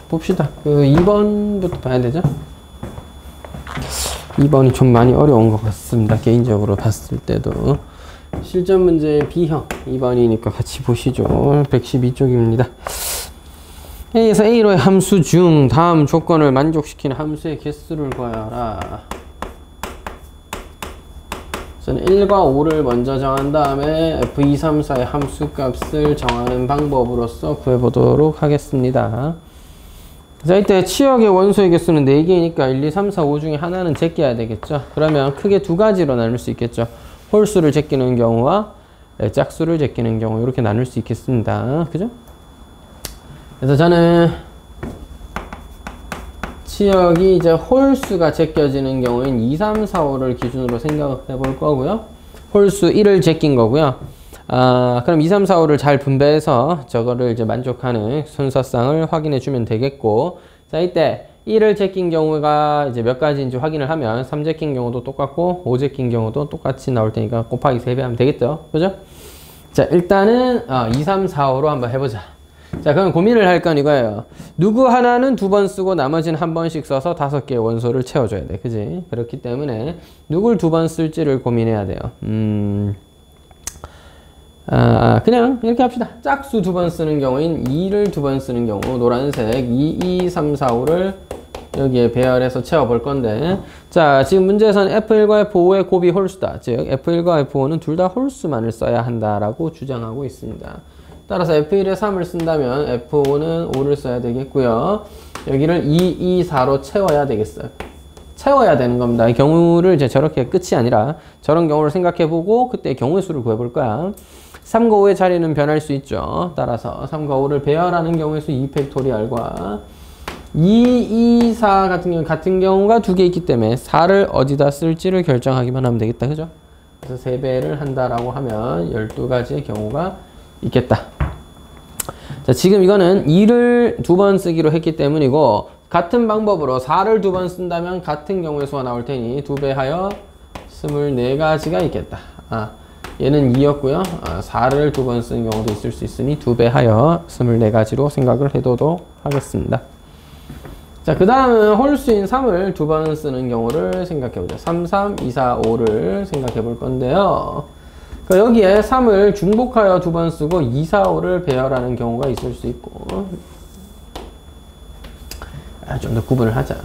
봅시다. 2번부터 봐야 되죠? 2번이 좀 많이 어려운 것 같습니다. 개인적으로 봤을 때도. 실전 문제 B형 2번이니까 같이 보시죠. 112쪽입니다. A에서 A로의 함수 중 다음 조건을 만족시키는 함수의 개수를 구하여라. 저는 1과 5를 먼저 정한 다음에 F2, 3, 4의 함수 값을 정하는 방법으로서 구해보도록 하겠습니다. 자, 이때 치역의 원소의 개수는 4개니까 1, 2, 3, 4, 5 중에 하나는 제껴야 되겠죠. 그러면 크게 두 가지로 나눌 수 있겠죠. 홀수를 제끼는 경우와 짝수를 제끼는 경우, 이렇게 나눌 수 있겠습니다. 그죠? 그래서 저는 치역이 이제 홀수가 제껴지는 경우엔 2, 3, 4, 5를 기준으로 생각해 볼 거고요. 홀수 1을 제낀 거고요. 그럼 2, 3, 4, 5를 잘 분배해서 저거를 이제 만족하는 순서상을 확인해 주면 되겠고, 자, 이때 1을 제낀 경우가 이제 몇 가지인지 확인을 하면 3 제낀 경우도 똑같고 5 제낀 경우도 똑같이 나올 테니까 곱하기 3배 하면 되겠죠. 그죠? 자, 일단은 2, 3, 4, 5로 한번 해보자. 자, 그럼 고민을 할 건 이거예요. 누구 하나는 2번 쓰고 나머지는 1번씩 써서 5개의 원소를 채워줘야 돼. 그지? 그렇기 때문에 누굴 2번 쓸지를 고민해야 돼요. 그냥 이렇게 합시다. 짝수 2번 쓰는 경우인 2를 2번 쓰는 경우, 노란색 2, 2, 3, 4, 5를 여기에 배열해서 채워볼 건데, 자, 지금 문제에서는 F1과 F5의 곱이 홀수다. 즉 F1과 F5는 둘 다 홀수만을 써야 한다라고 주장하고 있습니다. 따라서 F1에 3을 쓴다면 F5는 5를 써야 되겠고요. 여기를 2, 2, 4로 채워야 되겠어요. 채워야 되는 겁니다. 이 경우를 이제 저렇게 끝이 아니라 저런 경우를 생각해보고 그때 경우의 수를 구해볼 거야. 3과 5의 자리는 변할 수 있죠. 따라서 3과 5를 배열하는 경우의 수 2팩토리알과 2, 2, 4 같은 경우가 두 개 있기 때문에 4를 어디다 쓸지를 결정하기만 하면 되겠다. 그죠? 그래서 3배를 한다라고 하면 12가지의 경우가 있겠다. 자, 지금 이거는 2를 2번 쓰기로 했기 때문이고, 같은 방법으로 4를 2번 쓴다면 같은 경우의 수가 나올 테니 2배 하여 24가지가 있겠다. 얘는 2였고요. 4를 2번 쓰는 경우도 있을 수 있으니 2배 하여 24가지로 생각을 해두도록 하겠습니다. 자, 그 다음은 홀수인 3을 2번 쓰는 경우를 생각해보자. 3, 3, 2, 4, 5를 생각해 볼 건데요. 그러니까 여기에 3을 중복하여 2번 쓰고 2, 4, 5를 배열하는 경우가 있을 수 있고, 좀 더 구분을 하자.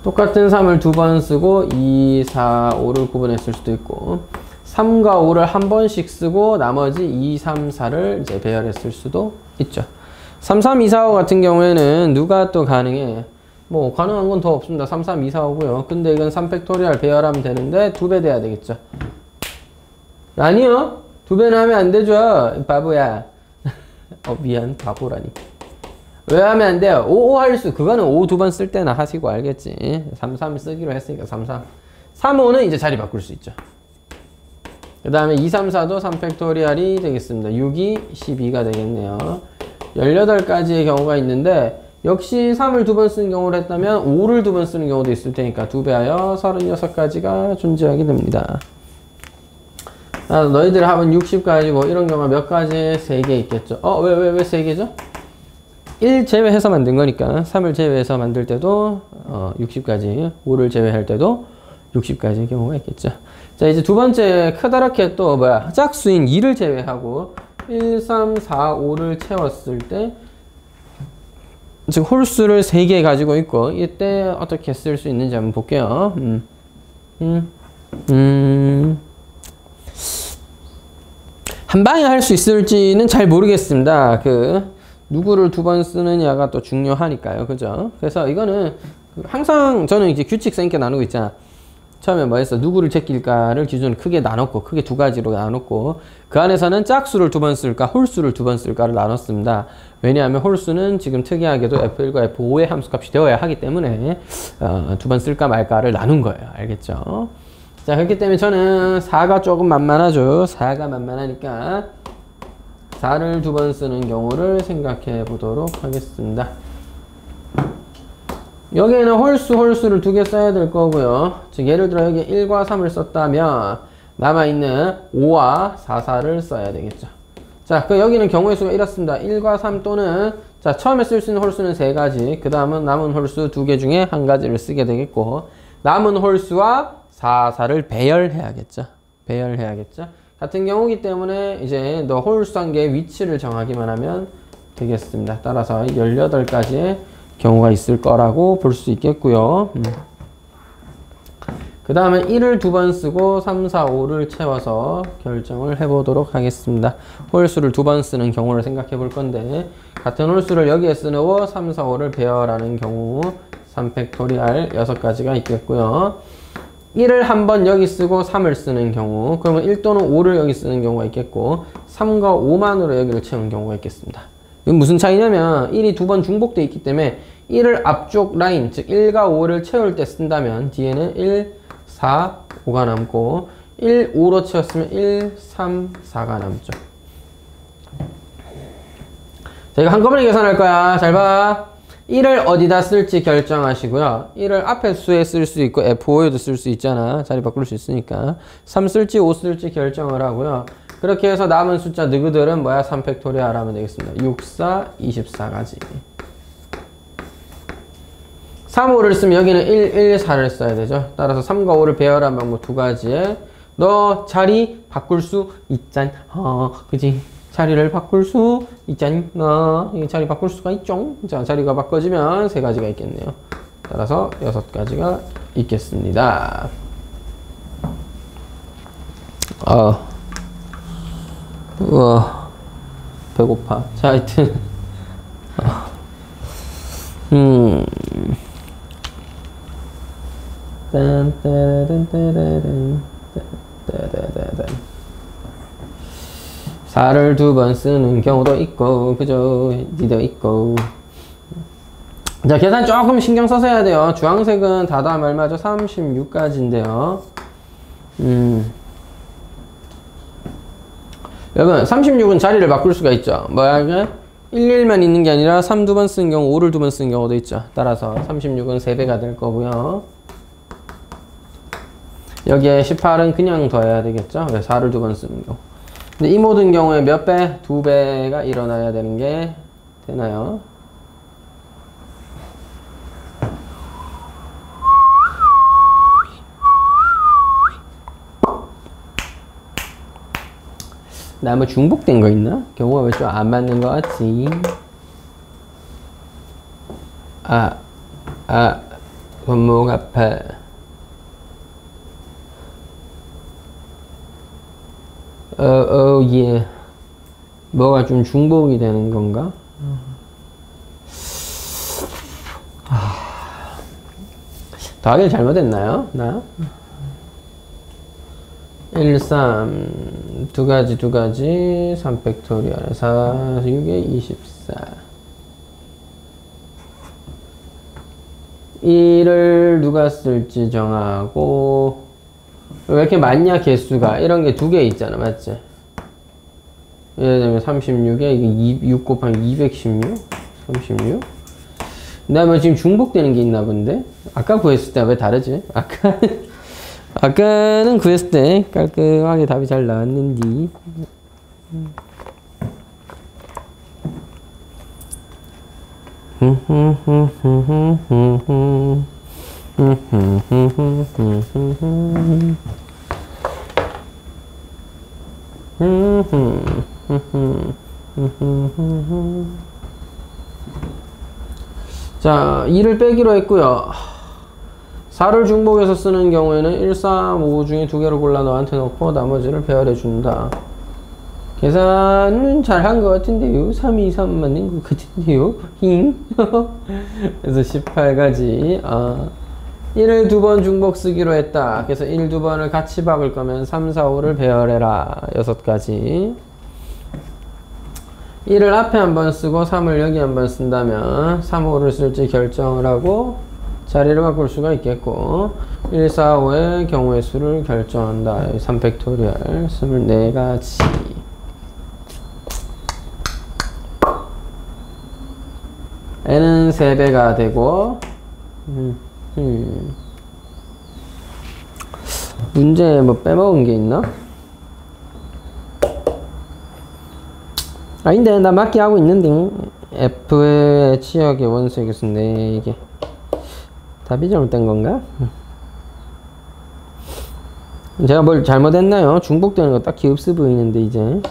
똑같은 3을 2번 쓰고 2, 4, 5를 구분했을 수도 있고, 3과 5를 한 번씩 쓰고 나머지 2, 3, 4를 이제 배열했을 수도 있죠. 3, 3, 2, 4, 5 같은 경우에는 누가 또 가능해? 뭐 가능한 건 더 없습니다. 3, 3, 2, 4, 5고요. 근데 이건 3팩토리얼 배열하면 되는데 2배 돼야 되겠죠. 아니요. 2배는 하면 안 되죠. 바보야. 미안. 바보라니. 왜 하면 안 돼요? 5, 5 할 수. 그거는 5 2번 쓸 때나 하시고 알겠지. 3, 3 쓰기로 했으니까 3, 3. 3, 5는 이제 자리 바꿀 수 있죠. 그 다음에 2, 3, 4도 3팩토리얼이 되겠습니다. 6이 12가 되겠네요. 18가지의 경우가 있는데, 역시 3을 2번 쓰는 경우를 했다면 5를 2번 쓰는 경우도 있을 테니까 2배하여 36가지가 존재하게 됩니다. 너희들 합은 60가지 뭐 이런 경우가 몇 가지? 3개 있겠죠. 왜 3개죠? 1 제외해서 만든 거니까 3을 제외해서 만들 때도 60가지, 5를 제외할 때도 60가지의 경우가 있겠죠. 자, 이제 두 번째 크다랗게 또 짝수인 2를 제외하고 1, 3, 4, 5를 채웠을 때, 즉 홀수를 3개 가지고 있고, 이때 어떻게 쓸 수 있는지 한번 볼게요. 한 방에 할 수 있을지는 잘 모르겠습니다. 누구를 2번 쓰느냐가 또 중요하니까요. 그죠? 그래서 이거는 항상 저는 이제 규칙 쌤께 나누고 있잖아. 처음에 뭐 했어? 누구를 제낄까를 기준으로 크게 나눴고, 크게 2가지로 나눴고, 그 안에서는 짝수를 2번 쓸까, 홀수를 2번 쓸까를 나눴습니다. 왜냐하면 홀수는 지금 특이하게도 F1과 F5의 함수값이 되어야 하기 때문에 2번 쓸까 말까를 나눈 거예요. 알겠죠? 자, 그렇기 때문에 저는 4가 조금 만만하죠. 4가 만만하니까 4를 2번 쓰는 경우를 생각해 보도록 하겠습니다. 여기에는 홀수를 2개 써야 될 거고요. 즉 예를 들어 여기 1과 3을 썼다면 남아있는 5와 4, 4를 써야 되겠죠. 자, 그 여기는 경우의 수가 이렇습니다. 1과 3 또는 자, 처음에 쓸 수 있는 홀수는 3가지, 그 다음은 남은 홀수 2개 중에 한 가지를 쓰게 되겠고, 남은 홀수와 4, 4를 배열해야겠죠. 배열해야겠죠. 같은 경우이기 때문에 이제 너 홀수 한 개의 위치를 정하기만 하면 되겠습니다. 따라서 18가지의 경우가 있을 거라고 볼 수 있겠고요. 그 다음에 1을 2번 쓰고 3, 4, 5를 채워서 결정을 해보도록 하겠습니다. 홀수를 2번 쓰는 경우를 생각해 볼 건데, 같은 홀수를 여기에 쓰고 3, 4, 5를 배열하는 경우 3팩토리알 6가지가 있겠고요. 1을 한번 여기 쓰고 3을 쓰는 경우, 그러면 1 또는 5를 여기 쓰는 경우가 있겠고, 3과 5만으로 여기를 채우는 경우가 있겠습니다. 이건 무슨 차이냐면 1이 2번 중복되어 있기 때문에 1을 앞쪽 라인, 즉 1과 5를 채울 때 쓴다면 뒤에는 1, 4, 5가 남고, 1, 5로 채웠으면 1, 3, 4가 남죠. 자, 이거 한꺼번에 계산할 거야. 잘 봐. 1을 어디다 쓸지 결정하시고요. 1을 앞에 수에 쓸 수 있고 F5에도 쓸 수 있잖아. 자리 바꿀 수 있으니까. 3 쓸지 5 쓸지 결정을 하고요. 그렇게 해서 남은 숫자 너희들은 뭐야? 3팩토리얼 하면 되겠습니다. 6, 4, 24가지. 3, 5를 쓰면 여기는 1, 1, 4를 써야 되죠. 따라서 3과 5를 배열한 방법 2가지에 너 자리 바꿀 수 있잖아. 그지? 자리를 바꿀 수 있잖아. 이 자리 바꿀 수가 있죠. 자, 자리가 바꿔지면 3가지가 있겠네요. 따라서 6가지가 있겠습니다. 우와, 배고파. 자, 하여튼 딴따라단따라단 4를 2번 쓰는 경우도 있고, 그죠? 니도 있고. 자, 계산 조금 신경 써서 해야 돼요. 주황색은 다 더하면 얼마죠? 36가지인데요. 여러분, 36은 자리를 바꿀 수가 있죠. 뭐야, 이게? 11만 있는 게 아니라 3 2번 쓰는 경우, 5를 2번 쓰는 경우도 있죠. 따라서 36은 3배가 될 거고요. 여기에 18은 그냥 더해야 되겠죠. 4를 2번 쓰는 경우. 근데 이 모든 경우에 몇 배? 2배가 일어나야 되는 게 되나요? 나 뭐 중복된 거 있나? 경우가 왜 좀 안 맞는 거 같지? 손목 아파. 예. 뭐가 좀 중복이 되는 건가? 더하기를 잘못했나요? 나? 1, 3, 2가지, 3팩토리얼, 4, 6에 24. 1을 누가 쓸지 정하고, 왜 이렇게 많냐, 개수가. 이런 게 2개 있잖아, 맞지? 예를 들면 36에 이게 6 곱하기 216? 36? 그 다음에 지금 중복되는 게 있나 본데? 아까 구했을 때 왜 다르지? 아까는 구했을 때 깔끔하게 답이 잘 나왔는데. 자, 2를 빼기로 했고요. 4를 중복해서 쓰는 경우에는 1, 3, 5 중에 2개를 골라 너한테 넣고 나머지를 배열해 준다. 계산은 잘한 것 같은데요. 3, 2, 3 맞는 것 같은데요. 그래서 18가지. 1을 2번 중복 쓰기로 했다. 그래서 1, 2번을 같이 박을 거면 3, 4, 5를 배열해라. 6가지. 1을 앞에 한번 쓰고 3을 여기 한번 쓴다면 3, 5를 쓸지 결정을 하고 자리를 바꿀 수가 있겠고, 1, 4, 5의 경우의 수를 결정한다. 3팩토리얼 24가지. n은 3배가 되고, 문제에 뭐 빼먹은 게 있나? 아닌데 나 맞게 하고 있는데 f의 치역의 원소의 개수인데 이게 답이 잘못된 건가? 제가 뭘 잘못했나요? 중복되는 거 딱히 없어 보이는데 이제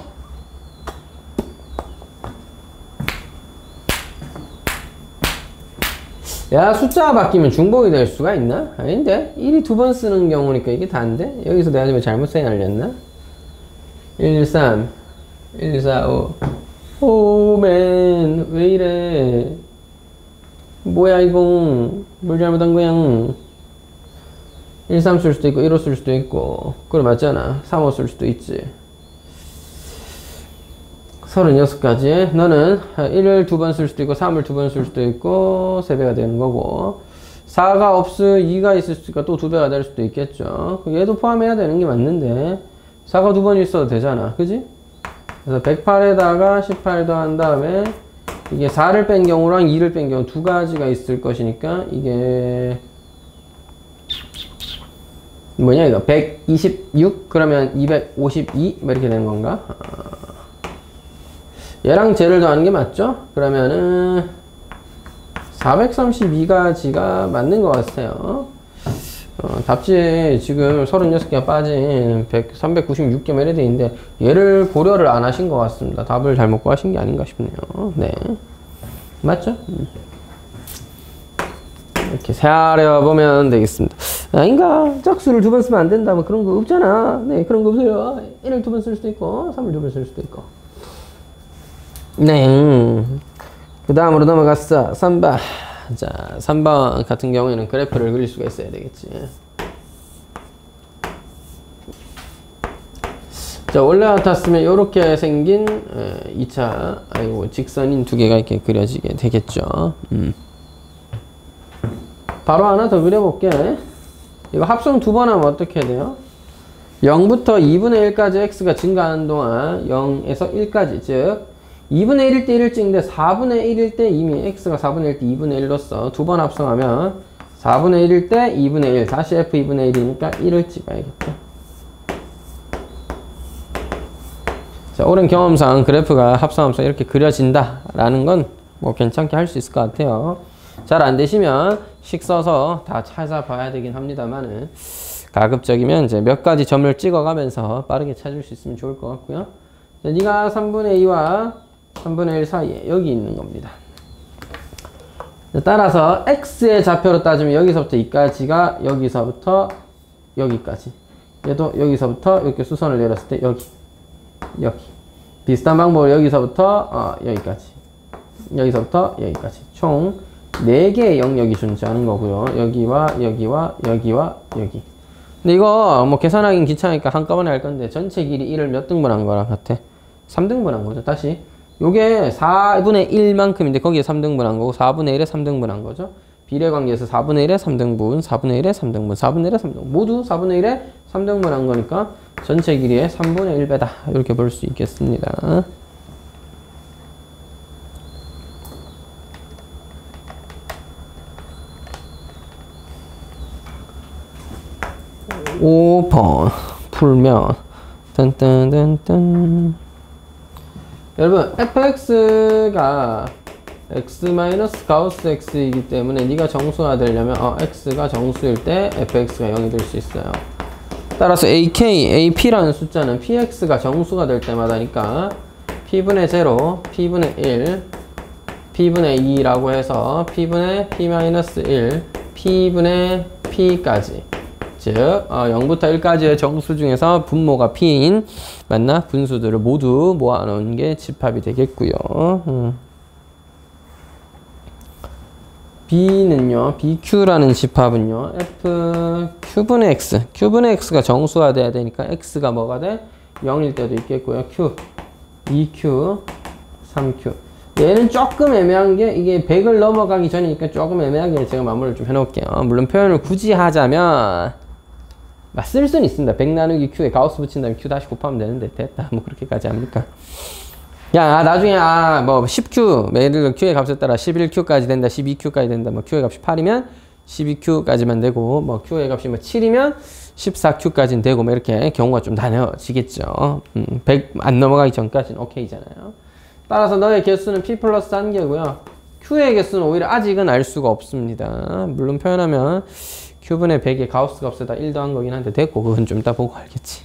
야 숫자가 바뀌면 중복이 될 수가 있나? 아닌데 1이 두 번 쓰는 경우니까 이게 다인데 여기서 내가 좀 잘못 생각했나? 1, 3 1, 4, 5 오맨 왜 이래 뭐야 이거 뭘 잘못한 거야 1, 3 쓸 수도 있고 1호 쓸 수도 있고 그래 맞잖아 3호 쓸 수도 있지 36가지 너는 1을 두 번 쓸 수도 있고 3을 두 번 쓸 수도 있고 3배가 되는 거고 4가 없어 2가 있을 수도 있고 또 2배가 될 수도 있겠죠 얘도 포함해야 되는 게 맞는데 4가 두 번 있어도 되잖아 그지? 그래서 108에다가 18 더한 다음에 이게 4를 뺀 경우랑 2를 뺀 경우 두 가지가 있을 것이니까 이게 뭐냐 이거 126 그러면 252 뭐 이렇게 되는 건가? 얘랑 쟤를 더하는 게 맞죠? 그러면은 432가지가 맞는 것 같아요. 답지에 지금 36개가 빠진 396개 뭐 이래 돼 있는데 얘를 고려를 안 하신 것 같습니다. 답을 잘못 구하신 게 아닌가 싶네요. 네. 맞죠? 이렇게 세아려보면 되겠습니다. 아닌가? 짝수를 두 번 쓰면 안 된다. 뭐 그런 거 없잖아. 네, 그런 거 없어요. 1을 두 번 쓸 수도 있고, 3을 두 번 쓸 수도 있고. 네. 그 다음으로 넘어갔어. 3번. 자, 3번 같은 경우에는 그래프를 그릴 수가 있어야 되겠지. 자, 원래 같았으면 이렇게 생긴 2차, 직선인 두 개가 이렇게 그려지게 되겠죠. 바로 하나 더 그려볼게. 이거 합성 두 번 하면 어떻게 돼요? 0부터 2분의 1까지 x가 증가하는 동안 0에서 1까지, 즉 2분의 1일 때 1을 찍는데 4분의 1일 때 이미 x가 4분의 1일 때 2분의 1로써 두 번 합성하면 4분의 1일 때 2분의 1, 다시 f 2분의 1이니까 1을 찍어야겠죠. 자, 오랜 경험상 그래프가 합성함수 이렇게 그려진다 라는 건 뭐 괜찮게 할 수 있을 것 같아요. 잘 안 되시면 식 써서 다 찾아봐야 되긴 합니다만은 가급적이면 이제 몇 가지 점을 찍어가면서 빠르게 찾을 수 있으면 좋을 것 같고요. 자, 네가 3분의 2와 3분의 1 사이에 여기 있는 겁니다. 따라서 x의 좌표로 따지면 여기서부터 2까지가 여기서부터 여기까지, 얘도 여기서부터 이렇게 수선을 내렸을 때 여기 비슷한 방법으로 여기서부터 여기까지, 여기서부터 여기까지 총 4개의 영역이 존재하는 거고요. 여기와 여기와 여기와 여기. 근데 이거 뭐 계산하긴 귀찮으니까 한꺼번에 할 건데 전체 길이 1을 몇 등분한 거랑 같아? 3등분한 거죠. 다시 요게 4분의 1만큼인데 거기에 3등분한 거고 4분의 1에 3등분한 거죠. 비례관계에서 4분의 1에 3등분, 4분의 1에 3등분, 4분의 1에 3등분 모두 4분의 1에 3등분한 거니까 전체 길이의 3분의 1배다 이렇게 볼 수 있겠습니다. (5번) 풀면 딴딴딴딴 여러분 fx가 x 가우스 x이기 때문에 네가 정수가 되려면 x가 정수일 때 fx가 0이 될 수 있어요. 따라서 ap라는 숫자는 px가 정수가 될 때마다니까 p분의 0, p분의 1, p분의 2라고 해서 p분의 p-1, p분의 p까지, 즉 0부터 1까지의 정수 중에서 분모가 p인 맞나? 분수들을 모두 모아놓은 게 집합이 되겠고요. b는요, bq라는 집합은요, f q분의 x, q분의 x가 정수가 돼야 되니까 x가 뭐가 돼? 0일 때도 있겠고요. q, 2q, 3q. 얘는 조금 애매한 게 이게 100을 넘어가기 전이니까 조금 애매하게 제가 마무리를 좀 해놓을게요. 물론 표현을 굳이 하자면 쓸 수는 있습니다. 100 나누기 q에 가우스 붙인 다음에 q 다시 곱하면 되는데 됐다. 뭐 그렇게까지 합니까? 야, 나중에 뭐 10q, 예를 들어 q의 값에 따라 11q까지 된다, 12q까지 된다. 뭐 q의 값이 8이면 12q까지만 되고, 뭐 q의 값이 뭐 7이면 14q까지는 되고, 뭐 이렇게 경우가 좀 나뉘어지겠죠. 100 안 넘어가기 전까지는 오케이잖아요. 따라서 너의 개수는 P 플러스 1개고요. Q의 개수는 오히려 아직은 알 수가 없습니다. 물론 표현하면 Q분의 100에 가우스 값에다 1 더한 거긴 한데 됐고, 그건 좀 이따 보고 알겠지.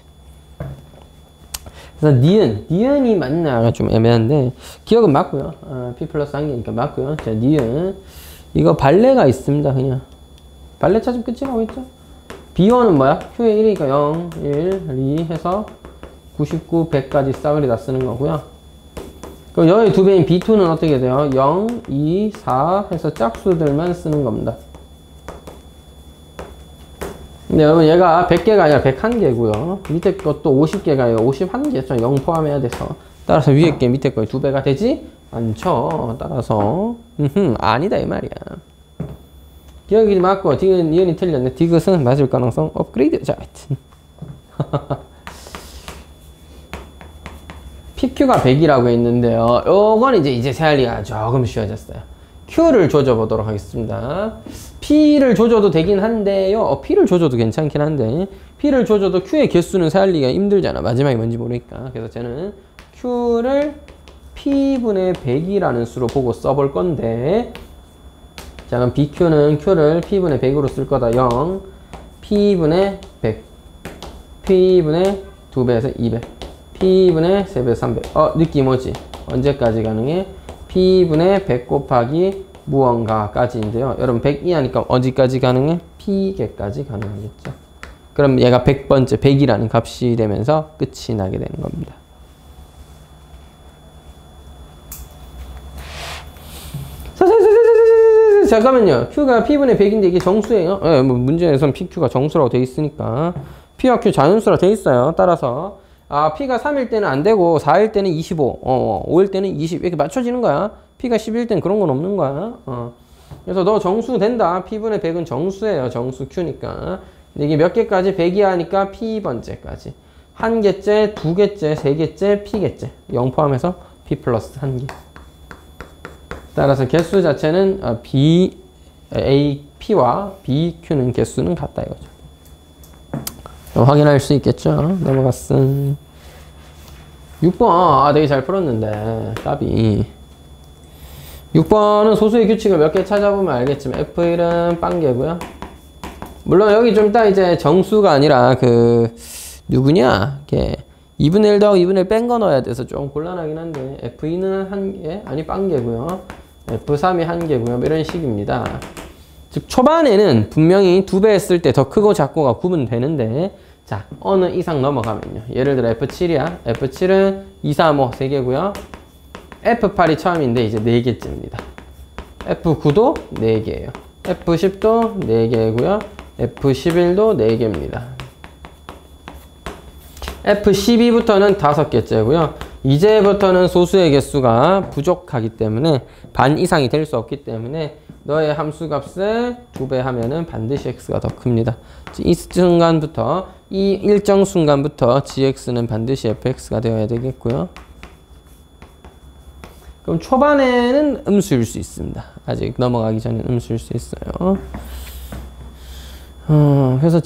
그래서 니은이 맞나가 좀 애매한데 기억은 맞고요. P 플러스 1개니까 맞고요. 자, 니은 이거 발레가 있습니다. 그냥 발레 찾으면 끝이라고 했죠. B1은 뭐야? Q의 1이니까 0, 1, 2 해서 99, 100까지 싸그리 다 쓰는 거고요. 그럼 여기 두 배인 B2는 어떻게 돼요? 0, 2, 4 해서 짝수들만 쓰는 겁니다. 근데 여러분 얘가 100개가 아니라 101개고요. 밑에 것도 50개가 아니라 51개. 0 포함해야 돼서. 따라서 위에 게 밑에 거의 2배가 되지 않죠. 따라서 아니다 이 말이야. 기억이 맞고 디귿, 니은이 틀렸네. 디귿은 맞을 가능성 업그레이드. 자, 하여튼 PQ가 100이라고 했는데요. 요건 이제 세알리가 조금 쉬워졌어요. Q를 조져보도록 하겠습니다. P를 조져도 되긴 한데요. P를 조져도 괜찮긴 한데 P를 조져도 Q의 개수는 세알리가 힘들잖아. 마지막에 뭔지 모르니까. 그래서 저는 Q를 P분의 100이라는 수로 보고 써볼 건데, 자, 그럼 BQ는 Q를 P분의 100으로 쓸 거다. 0, P분의 100, P분의 2배에서 200, P분의 3배에서 300. 느낌 오지? 언제까지 가능해? P분의 100 곱하기 무언가까지인데요. 여러분 100 이하니까 어디까지 가능해? P개까지 가능하겠죠. 그럼 얘가 100번째, 100이라는 값이 되면서 끝이 나게 되는 겁니다. 잠깐만요. Q가 P분의 100인데 이게 정수예요. 네, 뭐 문제에선 PQ가 정수라고 돼 있으니까 P와 Q 자연수라 돼 있어요. 따라서 P가 3일 때는 안 되고 4일 때는 25, 5일 때는 20 이렇게 맞춰지는 거야. P가 10일 때는 그런 건 없는 거야. 그래서 너 정수 된다. P분의 100은 정수예요. 정수 Q니까. 근데 이게 몇 개까지? 100이 하니까 P번째까지. 한 개째, 두 개째, 세 개째, P개째. 0 포함해서 P 플러스 한 개. 따라서 개수 자체는 P와 BQ는 개수는 같다 이거죠. 확인할 수 있겠죠? 넘어갔음. 6번 되게 잘 풀었는데 까비. 6번은 소수의 규칙을 몇 개 찾아보면 알겠지만 F1은 빵개고요. 물론 여기 좀 이따 이제 정수가 아니라 누구냐? 2분의 1 더하고 2분의 1 뺀 거 넣어야 돼서 좀 곤란하긴 한데 F2는 한 개, 아니 빵개고요. F3이 한 개고요. 이런 식입니다. 즉 초반에는 분명히 2배 했을 때 더 크고 작고가 구분되는데, 자, 어느 이상 넘어가면요. 예를 들어 F7이야. F7은 2, 3, 5 3개고요. F8이 처음인데 이제 4개째입니다. F9도 4개예요. F10도 4개고요. F11도 4개입니다. F12부터는 5개째고요. 이제부터는 소수의 개수가 부족하기 때문에 반 이상이 될 수 없기 때문에 너의 함수값을 2배 하면은 반드시 x가 더 큽니다. 이 순간부터, 이 일정 순간부터 gx는 반드시 fx가 되어야 되겠고요. 그럼 초반에는 음수일 수 있습니다. 아직 넘어가기 전에 음수일 수 있어요. 그래서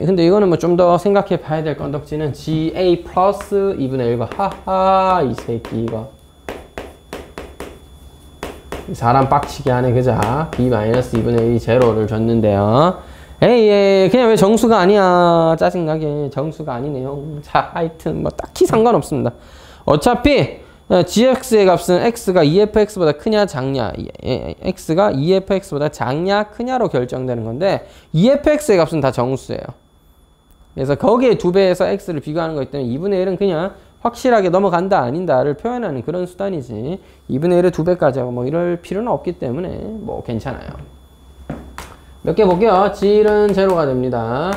근데 이거는 뭐 좀 더 생각해 봐야 될 건덕지는 GA 플러스 2분의 1과 하하 이 새끼 이거 사람 빡치게 하네 그자. B 마이너스 2분의 1이 제로를 줬는데요. 에이 그냥 왜 정수가 아니야 짜증나게. 정수가 아니네요. 자 하여튼 뭐 딱히 상관없습니다. 어차피 gx의 값은 x가 2fx보다 크냐 작냐, x가 2fx보다 작냐 크냐로 결정되는 건데 2fx의 값은 다 정수예요. 그래서 거기에 2배에서 x를 비교하는 거기 때문에 2분의 1은 그냥 확실하게 넘어간다 아닌다를 표현하는 그런 수단이지 2분의 1을 2배까지 하고 뭐 이럴 필요는 없기 때문에 뭐 괜찮아요. 몇 개 볼게요. G1은 제로가 됩니다.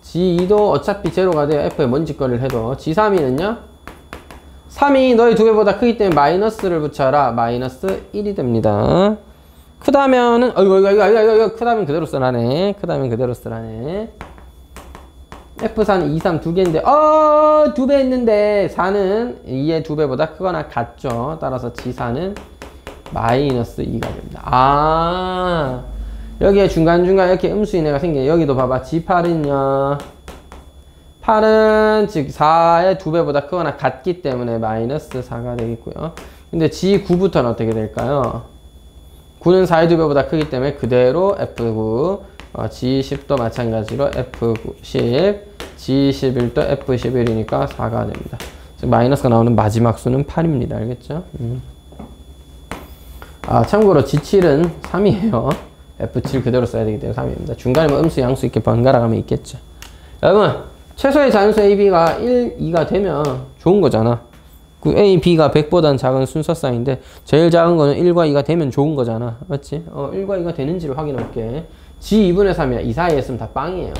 G2도 어차피 제로가 돼요. F에 뭔 짓거리를 해도. G3이는요 3이 너희 2배보다 크기 때문에 마이너스를 붙여라. 마이너스 1이 됩니다. 크다면은, 이거 크다면 그대로 쓰라네. 크다면 그대로 쓰라네. F4는 2, 3 두 개인데, 2배 했는데, 4는 2의 2배보다 크거나 같죠. 따라서 G4는 마이너스 2가 됩니다. 여기에 중간중간 이렇게 음수인 애가 생겨요. 여기도 봐봐. G8은요. 8은 즉 4의 2배보다 크거나 같기 때문에 마이너스 4가 되겠고요. 근데 G9부터는 어떻게 될까요? 9는 4의 2배보다 크기 때문에 그대로 F9, G10도 마찬가지로 F10, G11도 F11이니까 4가 됩니다. 즉 마이너스가 나오는 마지막 수는 8입니다. 알겠죠? 참고로 G7은 3이에요. F7 그대로 써야 되기 때문에 3입니다. 중간에 뭐 음수, 양수 이렇게 번갈아 가면 있겠죠. 여러분, 최소의 자연수 A, B가 1, 2가 되면 좋은 거잖아. 그 A, B가 100보다는 작은 순서쌍인데 제일 작은 거는 1과 2가 되면 좋은 거잖아. 맞지? 1과 2가 되는지를 확인할게. G 2분의 3이야. 이 사이에 있으면 다 빵이에요.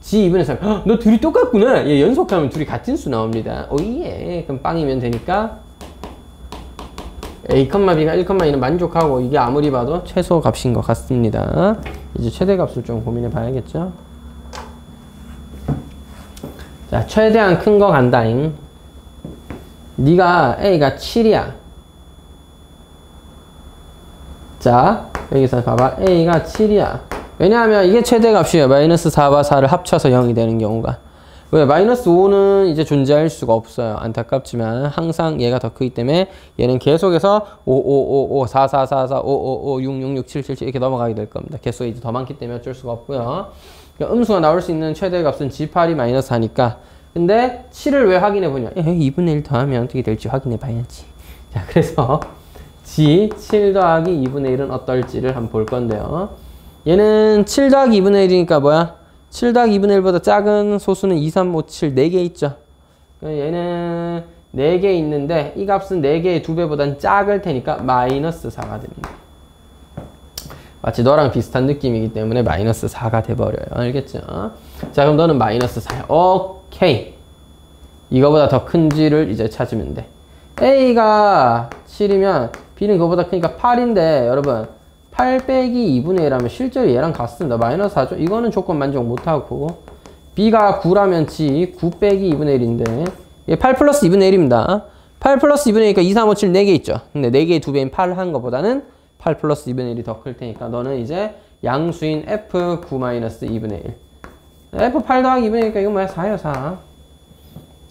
G 2분의 3. 헉, 너 둘이 똑같구나. 얘 연속하면 둘이 같은 수 나옵니다. 오예. 그럼 빵이면 되니까 A, B가 1, 2는 만족하고 이게 아무리 봐도 최소 값인 것 같습니다. 이제 최대값을 좀 고민해 봐야겠죠. 자, 최대한 큰 거 간다잉. 네가 A가 7이야. 자, 여기서 봐봐. A가 7이야. 왜냐하면 이게 최대값이에요. 마이너스 4와 4를 합쳐서 0이 되는 경우가. 왜? 마이너스 5는 이제 존재할 수가 없어요. 안타깝지만 항상 얘가 더 크기 때문에 얘는 계속해서 5, 5, 5, 5, 4, 4, 4, 4, 5, 5, 5, 6, 6, 6, 7, 7, 7 이렇게 넘어가게 될 겁니다. 개수가 이제 더 많기 때문에 어쩔 수가 없고요. 그러니까 음수가 나올 수 있는 최대값은 G8이 마이너스 4니까. 근데 7을 왜 확인해 보냐? 2분의 1 더하면 어떻게 될지 확인해 봐야지. 자, 그래서 G7 더하기 2분의 1은 어떨지를 한번 볼 건데요. 얘는 7 더하기 2분의 1이니까 뭐야? 7 더하기 2분의 1보다 작은 소수는 2, 3, 5, 7, 4개 있죠. 얘는 4개 있는데 이 값은 4개의 2배보단 작을 테니까 마이너스 4가 됩니다. 마치 너랑 비슷한 느낌이기 때문에 마이너스 4가 돼버려요. 알겠죠? 자, 그럼 너는 마이너스 4야. 오케이. 이거보다 더 큰지를 이제 찾으면 돼. A가 7이면 B는 그거보다 크니까 8인데 여러분 8 빼기 2분의 1 하면 실제로 얘랑 같습니다. 마이너스 4죠. 이거는 조건 만족 못하고 B가 9라면 G 9 빼기 2분의 1인데 얘 8 플러스 2분의 1입니다. 8 플러스 2분의 1이니까 2, 3, 5, 7 4개 있죠. 근데 4개의 2배인 8 한 거보다는 8 플러스 2분의 1이 더 클 테니까 너는 이제 양수인 F9 마이너스 2분의 1 F8 더하기 2분의 1이니까 이건 뭐야? 4예요 4.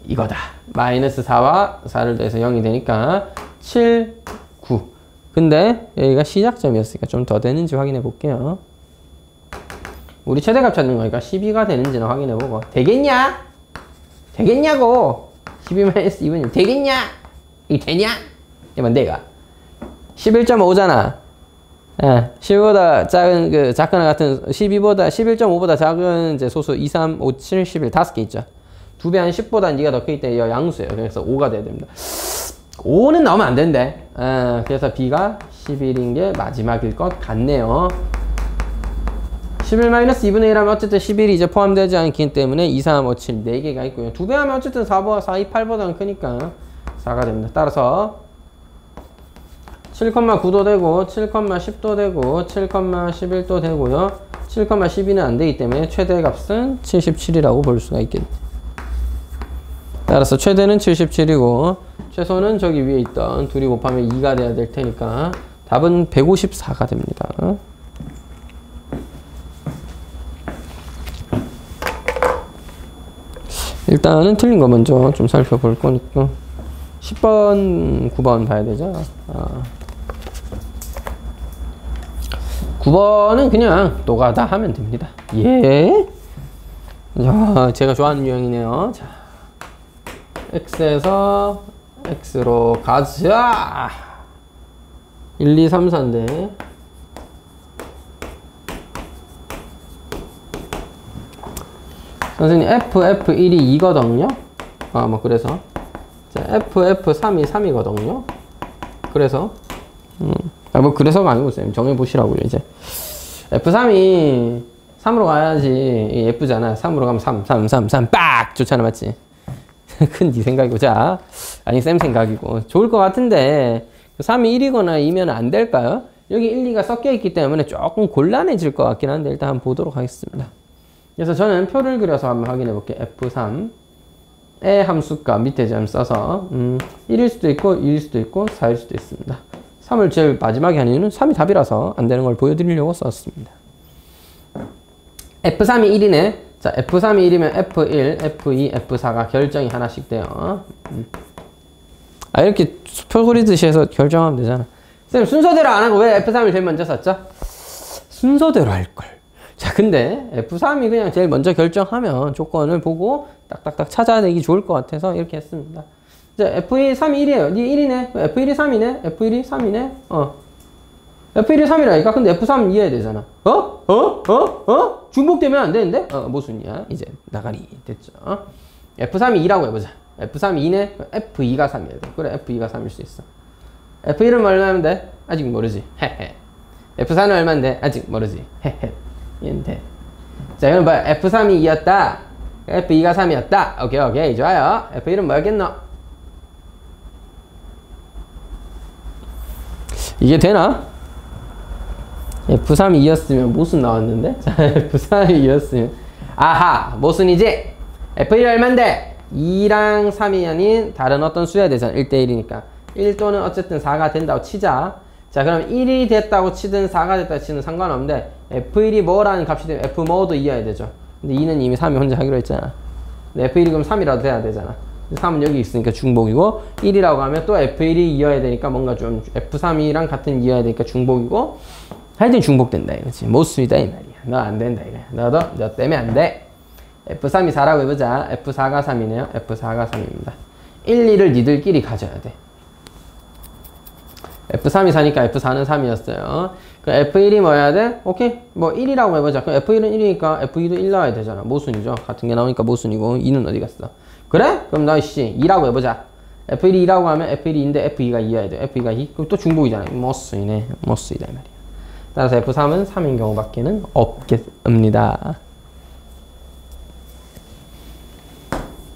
이거다. 마이너스 4와 4를 더해서 0이 되니까 7, 9. 근데 여기가 시작점이었으니까 좀 더 되는지 확인해 볼게요. 우리 최대값 찾는 거니까 12가 되는지는 확인해 보고. 되겠냐? 되겠냐고! 12-2분의 되겠냐? 이게 되냐? 이러면 내가 11.5잖아. 12보다 작은, 작거나 같은 11.5보다 작은 이제 소수 2, 3, 5, 7, 11 5개 있죠. 2배 한 10보다 니가 더 크기 때문에 양수예요. 그래서 5가 돼야 됩니다. 5는 나오면 안 된대. 그래서 B가 11인 게 마지막일 것 같네요. 11-2분의 1 하면 어쨌든 11이 이제 포함되지 않기 때문에 2, 3, 5, 7 4개가 있고요. 2배 하면 어쨌든 4, 2, 8보다는 크니까 4가 됩니다. 따라서 7,9도 되고 7,10도 되고 7,11도 되고요. 7,12는 안 되기 때문에 최대값은 77이라고 볼 수가 있겠네요. 따라서 최대는 77이고 최소는 저기 위에 있던 둘이 곱하면 2가 돼야 될 테니까 답은 154가 됩니다. 일단은 틀린 거 먼저 좀 살펴볼 거니까 10번, 9번 봐야 되죠. 9번은 그냥 노가다 하면 됩니다. 예. 야, 제가 좋아하는 유형이네요. 자, X에서 X로 가자. 1, 2, 3, 4인데 선생님 F1이 2거든요. 뭐 그래서 자, F3이 3이거든요. 그래서 뭐 그래서가 아니고 쌤 정해보시라고요. 이제 F3이 3으로 가야지 예쁘잖아. 3으로 가면 3 빡! 좋잖아. 맞지? 큰 네 생각이고. 자, 아니 쌤 생각이고 좋을 것 같은데 3이 1이거나 2면 안 될까요? 여기 1, 2가 섞여 있기 때문에 조금 gon란해질 것 같긴 한데 일단 한번 보도록 하겠습니다. 그래서 저는 표를 그려서 한번 확인해 볼게요. F3의 함수값 밑에 좀 써서 1일 수도 있고 2일 수도 있고 4일 수도 있습니다. 3을 제일 마지막에 한 이유는 3이 답이라서 안 되는 걸 보여드리려고 썼습니다. F3이 1이네. 자, F3이 1이면 F1, F2, F4가 결정이 하나씩 돼요. 아, 이렇게 표 그리듯이 해서 결정하면 되잖아. 쌤, 순서대로 안 하고 왜 F3을 제일 먼저 썼죠? 순서대로 할걸. 자, 근데 F3이 그냥 제일 먼저 결정하면 조건을 보고 딱딱딱 찾아내기 좋을 것 같아서 이렇게 했습니다. 자, F1, 3이 1이에요. 니 1이네. F1이 3이네. F1이 3이네. F1이 3이라니까? 근데 F3 이해해야 되잖아. 중복되면 안 되는데? 모순이야. 이제 나가리 됐죠. F3이 2라고 해보자. F3이 2네? F2가 3이야 돼. 그래, F2가 3일 수 있어. F1은 얼마면 돼? 아직 모르지. F4는 얼마인데? 아직 모르지. 얘는 돼. 자, 그럼 뭐야? F3이 2였다. F2가 3이었다. 오케이. 좋아요. F1은 뭐였겠노? 이게 되나? F3이 2였으면 모순 나왔는데? 자, F3이 2였으면. 아하! 모순이지? F1이 얼만데? 2랑 3이 아닌 다른 어떤 수야 되잖아. 1대1이니까. 1 또는 어쨌든 4가 된다고 치자. 자, 그럼 1이 됐다고 치든 4가 됐다고 치든 상관없는데 F1이 뭐라는 값이 되면 F 뭐도 이어야 되죠. 근데 2는 이미 3이 혼자 하기로 했잖아. 근데 F1이 그럼 3이라도 돼야 되잖아. 3은 여기 있으니까 중복이고 1이라고 하면 또 F1이 이어야 되니까 뭔가 좀 F3이랑 같은 이어야 되니까 중복이고 하여튼 중복된다 이거지. 모순이다 이 말이야. 너 안 된다 이거야. 너 때문에 안 돼. F3이 4라고 해보자. F4가 3이네요. F4가 3입니다. 1, 2를 니들끼리 가져야 돼. F3이 4니까 F4는 3이었어요. 그 F1이 뭐여야 돼? 오케이. 뭐 1이라고 해보자. 그럼 F1은 1이니까 F2도 1 나와야 되잖아. 모순이죠. 같은 게 나오니까 모순이고 2는 어디 갔어? 그래? 그럼 너 씨 2라고 해보자. F1이 2라고 하면 F1이 2인데 F2가 2여야 돼. F2가 2? 그럼 또 중복이잖아. 모순이네. 모순이다 이 말이야. 따라서 F3은 3인 경우밖에는 없겠습니다.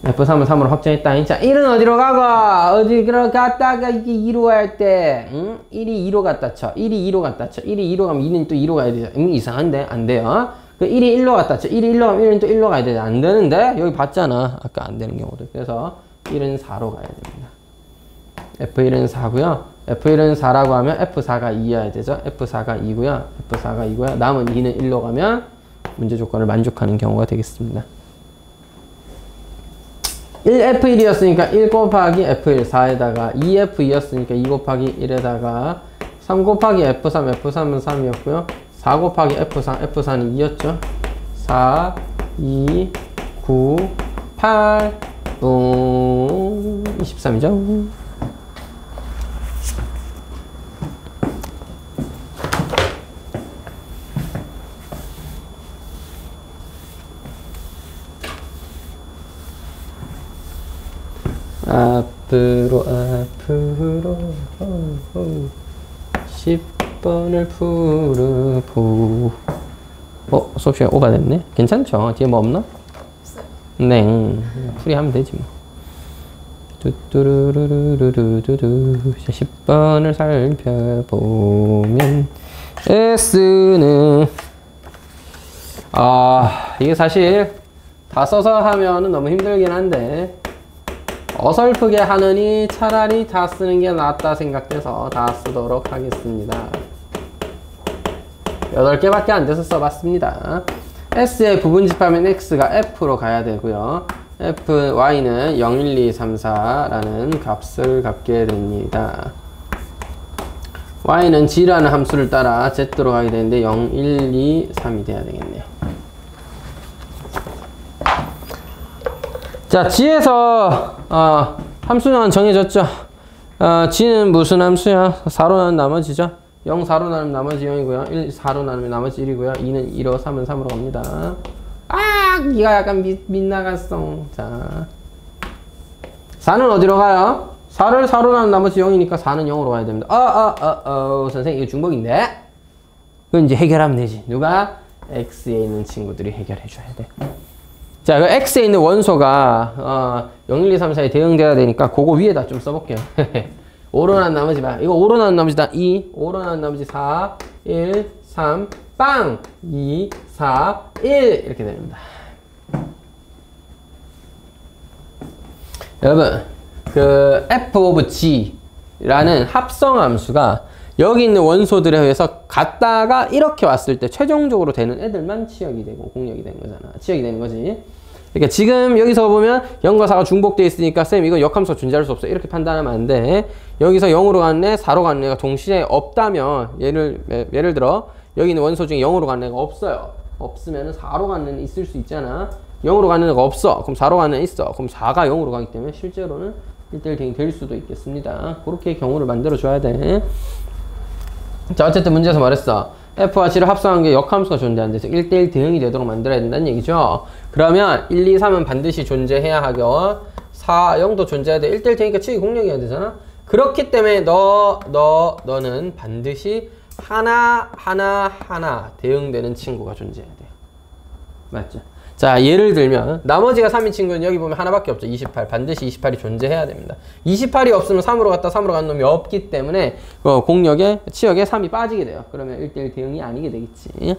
F3은 3으로 확정했다. 자, 1은 어디로 가고? 어디로 갔다가 이게 2로 갈 때, 1이 2로 갔다 쳐. 1이 2로 갔다 쳐. 1이 2로 가면 2는 또 2로 가야 되죠. 이상한데? 안 돼요. 그 1이 1로 갔다 쳐. 1이 1로 가면 1은 또 1로 가야 되죠. 안 되는데? 여기 봤잖아. 아까 안 되는 경우도. 그래서 1은 4로 가야 됩니다. F1은 4고요. F1은 4라고 하면 F4가 2여야 되죠. F4가 2고요. F4가 2고요. 남은 2는 1로 가면 문제 조건을 만족하는 경우가 되겠습니다. 1F1이었으니까 1 곱하기 F1 4에다가 2F2였으니까 2 곱하기 1에다가 3 곱하기 F3, F3은 3이었고요. 4 곱하기 F4, F4는 2였죠. 4, 2, 9, 8, 23이죠. 앞으로 10번을 풀어보. 수업 시간 오버됐네. 괜찮죠? 뒤에 뭐 없나? 네, 풀이하면 되지 뭐. 뚜뚜루루루루루루 10번을 살펴보면 S는 이게 사실 다 써서 하면은 너무 힘들긴 한데 어설프게 하느니 차라리 다 쓰는 게 낫다 생각돼서 다 쓰도록 하겠습니다. 8개밖에 안 돼서 써봤습니다. S의 부분집하면 X가 F로 가야 되고요. F, Y는 0, 1, 2, 3, 4라는 값을 갖게 됩니다. Y는 G라는 함수를 따라 Z로 가게 되는데 0, 1, 2, 3이 돼야 되겠네요. 자, G에서 함수는 정해졌죠. G는 무슨 함수야? 4로 나누면 나머지죠. 0, 4로 나누면 나머지 0이고요. 1, 4로 나누면 나머지 1이고요. 2는 2로, 3은 3으로 갑니다. 이가 약간 빗나갔어. 자, 4는 어디로 가요? 4를 4로 나누면 나머지 0이니까 4는 0으로 가야 됩니다. 선생님 이거 중복인데? 그건 이제 해결하면 되지. 누가? X에 있는 친구들이 해결해 줘야 돼. 자, 그 X에 있는 원소가 0, 1, 2, 3, 4에 대응돼야 되니까 그거 위에다 좀 써볼게요. 5로 나눈 나머지 봐. 이거 5로 나눈 나머지다. 2, 5로 나눈 나머지 4, 1, 3, 빵! 2, 4, 1 이렇게 됩니다. 여러분, 그 f of g라는 합성함수가 여기 있는 원소들에 의해서 갔다가 이렇게 왔을 때 최종적으로 되는 애들만 치역이 되고 공역이 되는 거잖아. 치역이 되는 거지. 그러니까 지금 여기서 보면 0과 4가 중복되어 있으니까 쌤 이거 역함수가 존재할 수 없어. 이렇게 판단하면 안 돼. 여기서 0으로 가는 애, 4로 가는 애가 동시에 없다면 예를 들어 여기 있는 원소 중에 0으로 가는 애가 없어요. 없으면 4로 가는 애는 있을 수 있잖아. 0으로 가는 애가 없어. 그럼 4로 가는 애 있어. 그럼 4가 0으로 가기 때문에 실제로는 1대1 대응이 될 수도 있겠습니다. 그렇게 경우를 만들어 줘야 돼. 자, 어쨌든 문제에서 말했어. F와 G를 합성한 게 역함수가 존재한대서 1대1 대응이 되도록 만들어야 된다는 얘기죠. 그러면 1, 2, 3은 반드시 존재해야 하고 4, 0도 존재해야 돼. 1대1 대응이니까 치역이 공역이어야 되잖아. 그렇기 때문에 너는 반드시 하나 대응되는 친구가 존재해야 돼요. 맞죠? 자, 예를 들면 나머지가 3인 친구는 여기 보면 하나밖에 없죠. 28. 반드시 28이 존재해야 됩니다. 28이 없으면 3으로 갔다 3으로 간 놈이 없기 때문에 공역에 치역에 3이 빠지게 돼요. 그러면 1대1 대응이 아니게 되겠지.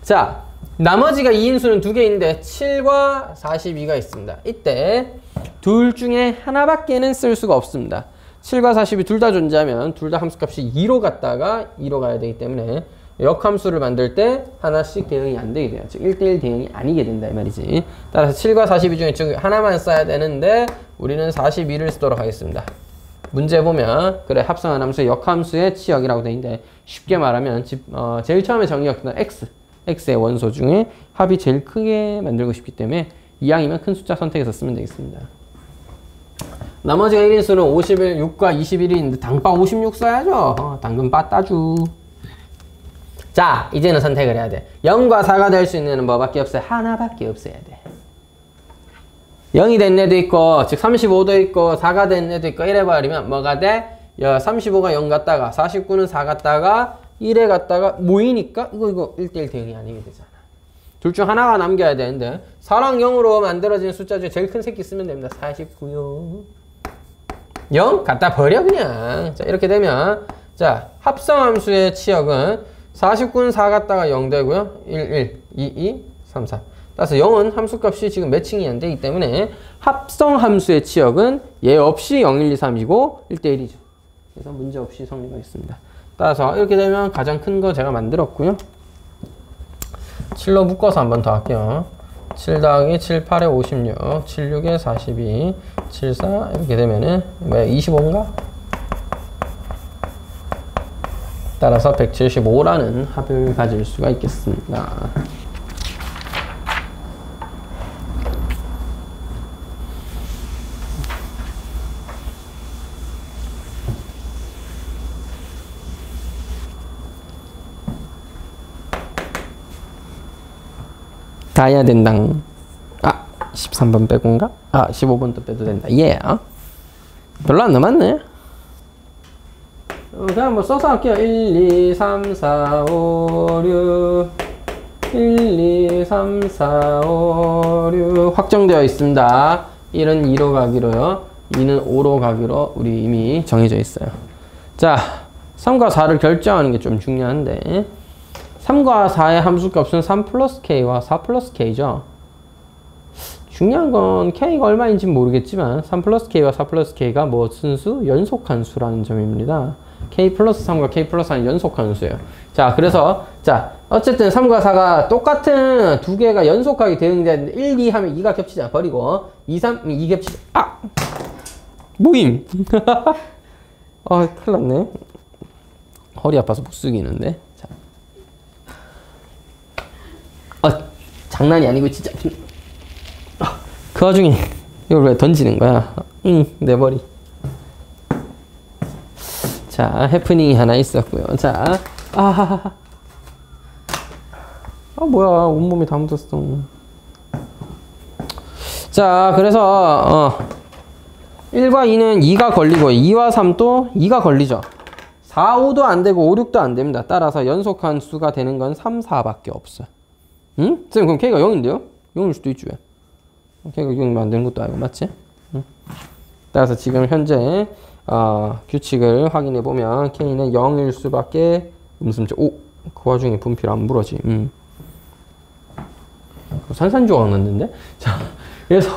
자, 나머지가 2인수는 2개 있는데 7과 42가 있습니다. 이때 둘 중에 하나밖에는 쓸 수가 없습니다. 7과 42 둘 다 존재하면 둘 다 함수값이 2로 갔다가 2로 가야 되기 때문에 역함수를 만들 때 하나씩 대응이 안 되게 돼요. 즉 1대1 대응이 아니게 된다 이 말이지. 따라서 7과 42 중에 즉 하나만 써야 되는데 우리는 42를 쓰도록 하겠습니다. 문제 보면 그래 합성한 함수의 역함수의 치역이라고 돼 있는데 쉽게 말하면 제일 처음에 정의했던 x의 원소 중에 합이 제일 크게 만들고 싶기 때문에 이항이면 큰 숫자 선택해서 쓰면 되겠습니다. 나머지가 1인수는 51, 6과 21이 있는데 당빠 56 써야죠. 당근 빠 따주. 자, 이제는 선택을 해야 돼. 0과 4가 될 수 있는 애는 뭐밖에 없어요? 하나밖에 없어야 돼. 0이 된 애도 있고, 즉 35도 있고, 4가 된 애도 있고, 이래버리면 뭐가 돼? 35가 0 갔다가, 49는 4 갔다가, 1에 갔다가 모이니까 이거 1대1 대응이 아니게 되잖아. 둘 중 하나가 남겨야 되는데 4랑 0으로 만들어진 숫자 중에 제일 큰 새끼 쓰면 됩니다. 49요. 0 갖다 버려 그냥. 자, 이렇게 되면 자, 합성함수의 치역은 49는 4 갔다가 0 되고요. 1, 2, 2, 3, 4. 따라서 0은 함수값이 지금 매칭이 안 되기 때문에 합성함수의 치역은 얘 없이 0, 1, 2, 3이고 1대1이죠. 그래서 문제 없이 성립하겠습니다. 따라서 이렇게 되면 가장 큰 거 제가 만들었고요. 7로 묶어서 한 번 더 할게요. 7 더하기 7, 8에 56, 7, 6에 42, 7, 4 이렇게 되면은 25인가? 따라서 175라는 합을 가질 수가 있겠습니다. 다 해야 된다. 13번 빼고인가? 15번도 빼도 된다. 별로 안 남았네. 그냥 뭐 써서 할게요. 1, 2, 3, 4, 5, 6 1, 2, 3, 4, 5, 6 확정되어 있습니다. 1은 2로 가기로요. 2는 5로 가기로 우리 이미 정해져 있어요. 자, 3과 4를 결정하는 게 좀 중요한데 3과 4의 함수값은 3 플러스 K와 4 플러스 K죠. 중요한 건 K가 얼마인지는 모르겠지만 3 플러스 K와 4 플러스 K가 무슨 수? 연속함수라는 점입니다. K 플러스 3과 K 플러스 4는 연속함수예요. 자, 그래서 자 어쨌든 3과 4가 똑같은 두 개가 연속하게 대응되는데 1, 2 하면 2가 겹치자 버리고 2, 3, 2 겹치자. 모임! 큰일 났네. 허리 아파서 못 쓰겠는데. 자. 장난이 아니고 진짜 그 와중에 이걸 왜 던지는 거야? 내 머리. 자, 해프닝이 하나 있었고요. 자, 뭐야, 온몸이 다 묻었어. 자, 그래서 1과 2는 2가 걸리고 2와 3도 2가 걸리죠. 4, 5도 안 되고 5, 6도 안 됩니다. 따라서 연속한 수가 되는 건 3, 4밖에 없어. 응? 쌤, 그럼 K가 0인데요? 0일 수도 있지, 왜? K가 0이면 안 되는 것도 아니고, 맞지? 응? 따라서 지금 현재, 규칙을 확인해 보면, K는 0일 수밖에, 그 와중에 분필 안 부러지. 산산조각 났는데? 자, 그래서,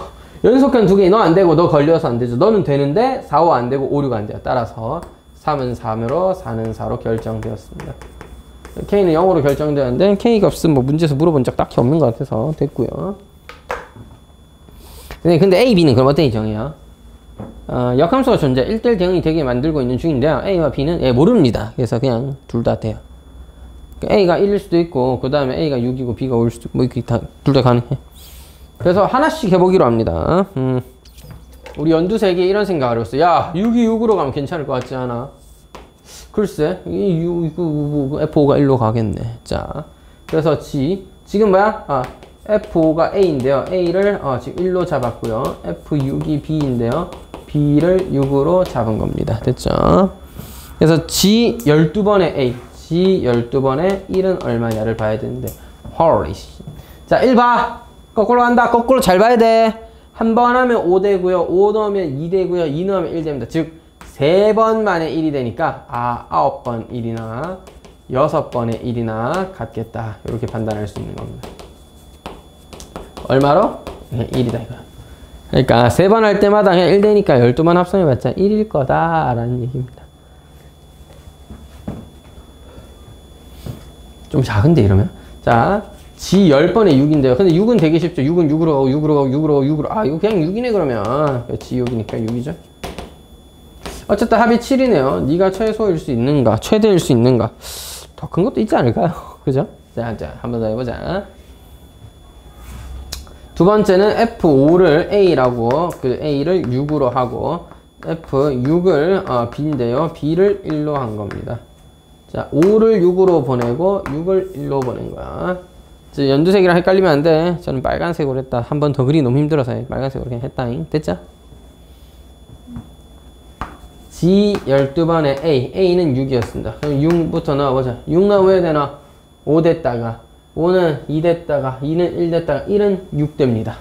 연속한 두 개, 너 안 되고, 너 걸려서 안 되죠. 너는 되는데, 4, 5 안 되고, 5, 6 안 돼요. 따라서, 3은 3으로 4는 4로 결정되었습니다. K는 0으로 결정되었는데 K 값은 뭐 문제에서 물어본 적 딱히 없는 것 같아서 됐고요. 근데 A, B는 그럼 어떻게 정해요? 역함수가 존재 1대1 대응이 되게 만들고 있는 중인데요. A와 B는 모릅니다. 그래서 그냥 둘 다 돼요. A가 1일 수도 있고 그 다음에 A가 6이고 B가 5일 수도 있고 뭐 이렇게 둘 다 가능해. 그래서 하나씩 해보기로 합니다. 우리 연두색이 이런 생각을 했어요. 야 6이 6으로 가면 괜찮을 것 같지 않아? 글쎄 F5가 1로 가겠네. 자 그래서 지금 뭐야? F5가 A인데요. A를 지금 1로 잡았고요. F6이 B인데요. B를 6으로 잡은 겁니다. 됐죠? 그래서 G 12번의 A, G 12번의 1은 얼마냐를 봐야 되는데 헐리 자 1 봐. 거꾸로 간다. 거꾸로 잘 봐야 돼. 한 번 하면 5 되고요. 5 넣으면 2 되고요. 2 넣으면 1 됩니다. 즉 3번 만에 1이 되니까 9번 1이나 6번의 1이나 같겠다. 이렇게 판단할 수 있는 겁니다. 얼마로? 1이다 이거. 그러니까 3번 할 때마다 그냥 1 되니까 12번 합성해봤자 1일 거다라는 얘기입니다. 좀 작은데 이러면? 자, G 10번에 6인데요. 근데 6은 되게 쉽죠. 6은 6으로 가고 6으로 가고 6으로 가고 6으로 이거 그냥 6이네 그러면. G 6이니까 6이죠. 어쨌든 합이 7이네요. 네가 최소일 수 있는가? 최대일 수 있는가? 더 큰 것도 있지 않을까요? 그죠? 자, 한 번 더 해보자. 두 번째는 F5를 A라고 그 A를 6으로 하고 F6을 B인데요. B를 1로 한 겁니다. 자, 5를 6으로 보내고 6을 1로 보낸 거야. 연두색이랑 헷갈리면 안 돼. 저는 빨간색으로 했다. 한 번 더 그리기 너무 힘들어서 빨간색으로 그냥 했다잉. 됐죠? G 12번에 A는 6이었습니다. 그럼 6부터 넣어보자. 6 넣어야 되나? 5 됐다가 5는 2 됐다가 2는 1 됐다가 1은 6 됩니다.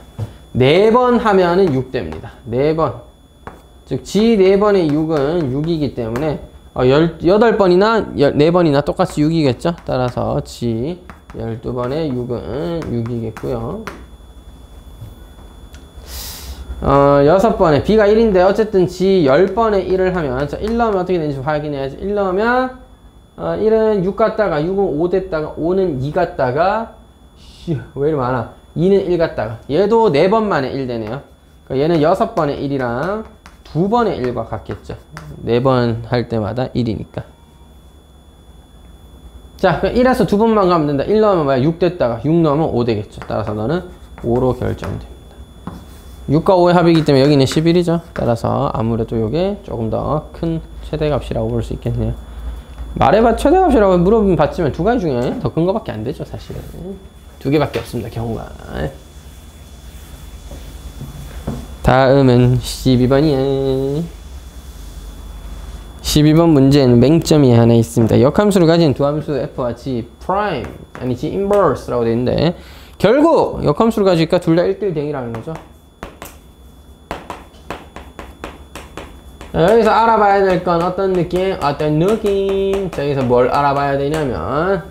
4번 하면은 6 됩니다. 4번. 즉 G 4번의 6은 6이기 때문에 18번이나 4번이나 똑같이 6이겠죠? 따라서 G 12번의 6은 6이겠고요. 6번에 B가 1인데 어쨌든 G 10번에 1을 하면 자, 1 넣으면 어떻게 되는지 확인해야지. 1 넣으면 1은 6 갔다가 6은 5 됐다가 5는 2 갔다가 왜 이리 많아? 2는 1 갔다가 얘도 4번 만에 1 되네요. 그러니까 얘는 6번에 1이랑 2번의 1과 같겠죠. 4번 할 때마다 1이니까. 자, 1에서 2번만 가면 된다. 1 넣으면 뭐야? 6 됐다가 6 넣으면 5 되겠죠. 따라서 너는 5로 결정됩니다. 6과 5의 합이기 때문에 여기는 11이죠. 따라서 아무래도 이게 조금 더 큰 최대값이라고 볼 수 있겠네요. 말해봐 최대값이라고 물어보면 봤지만 두 가지 중에 더 큰 거밖에 안 되죠. 사실은. 두 개밖에 없습니다. 경우가. 다음은 12번이야. 12번 문제는 맹점이 하나 있습니다. 역함수를 가진 두 함수 f와 g 프라임 아니 g 인버스라고 되어 있는데 결국 역함수를 가지니까 둘 다 1대1 대응이라는 거죠. 여기서 알아봐야 될 건 어떤 느낌? 어떤 느낌? 자, 여기서 뭘 알아봐야 되냐면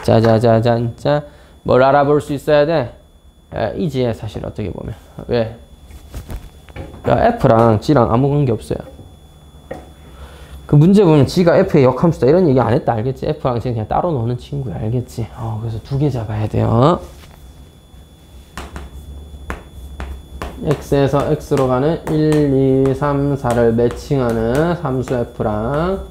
짜자자잔짜 뭘 알아볼 수 있어야 돼? 이지에 사실 어떻게 보면 왜? F랑 G랑 아무 관계 없어요. 그 문제 보면 G가 F의 역함수다 이런 얘기 안 했다 알겠지? F랑 G는 그냥 따로 노는 친구야 알겠지? 그래서 두 개 잡아야 돼요. X에서 X로 가는 1, 2, 3, 4를 매칭하는 함수 F랑